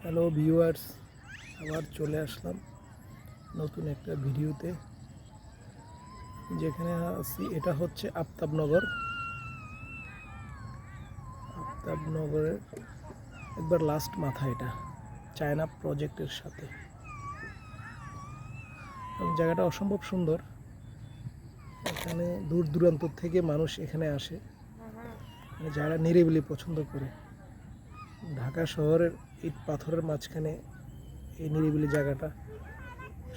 Hello viewers, আবার চলে আসলাম নতুন একটা ভিডিওতে। যেখানে আছি এটা হচ্ছে আফতাবনগরের একবার লাস্ট মাথা। এটা চায়না প্রজেক্টের সাথে, এবং জায়গাটা অসম্ভব সুন্দর। এখানে দূর দূরান্ত থেকে মানুষ এখানে আসে, মানে যারা নিরিবিলি পছন্দ করে। ঢাকা শহরের ইট পাথরের মাঝখানে এই নিরিবিলি জায়গাটা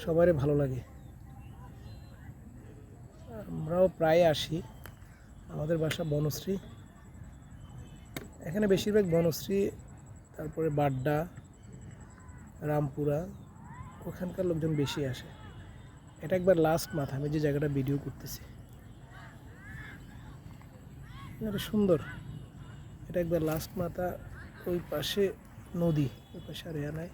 সবারই ভালো লাগে। আমরাও প্রায় আসি। আমাদের বাসা বনশ্রী, এখানে বেশিরভাগ বনশ্রী, তারপরে বাড্ডা, রামপুরা, ওখানকার লোকজন বেশি আসে। এটা একবার লাস্ট মাথা, আমি যে জায়গাটা ভিডিও করতেছি, এটা সুন্দর। এটা একবার লাস্ট মাথা। ওই পাশে নদী, ওই পাশে আর নাই।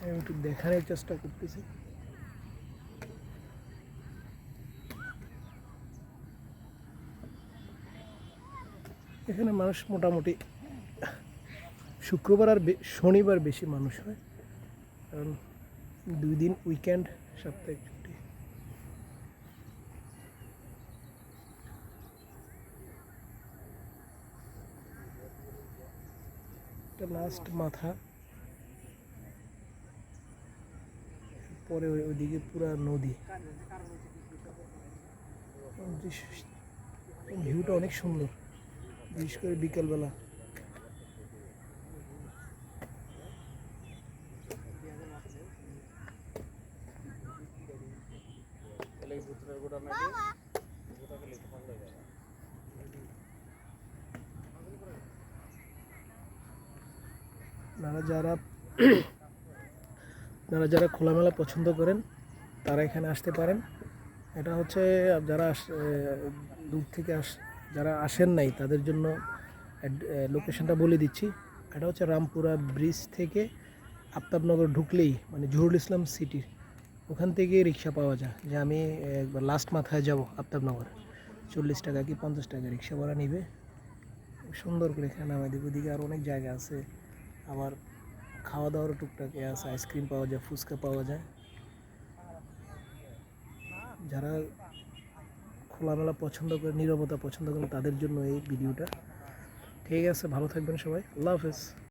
আমি একটু দেখানোর চেষ্টা করতেছি। এখানে মানুষ মোটামুটি শুক্রবার আর শনিবার বেশি মানুষ হয়, কারণ 2 দিন উইকেন্ড, সাপ্তাহিক ছুটি। এটা লাস্ট মাথা, পরে ওইদিকে পুরা নদী। ভিউটা অনেক সুন্দর, বিশেষ করে বিকালবেলা। আপনারা যারা খোলামেলা পছন্দ করেন তারা এখানে আসতে পারেন। এটা হচ্ছে যারা দূর থেকে যারা আসেন নাই তাদের জন্য লোকেশনটা বলে দিচ্ছি। এটা হচ্ছে রামপুরা ব্রিজ থেকে আফতাবনগর ঢুকলেই, মানে জহুরুল ইসলাম সিটির ওখান থেকে রিক্সা পাওয়া যায়। যে আমি একবার লাস্ট মাথায় যাব আফতাবনগর, 40 টাকা কি 50 টাকা রিক্সা ভাড়া নিবে। সুন্দর করে এখানে নামাই দেবে। ওদিকে আর অনেক জায়গা আছে, আবার খাওয়া দাওয়ারও টুকটাক আছে, আইসক্রিম পাওয়া যায়, ফুচকা পাওয়া যায়। যারা খোলামেলা পছন্দ করে, নীরবতা পছন্দ করেন, তাদের জন্য এই ভিডিওটা। ঠিক আছে, ভালো থাকবেন সবাই। আল্লাহ হাফেজ।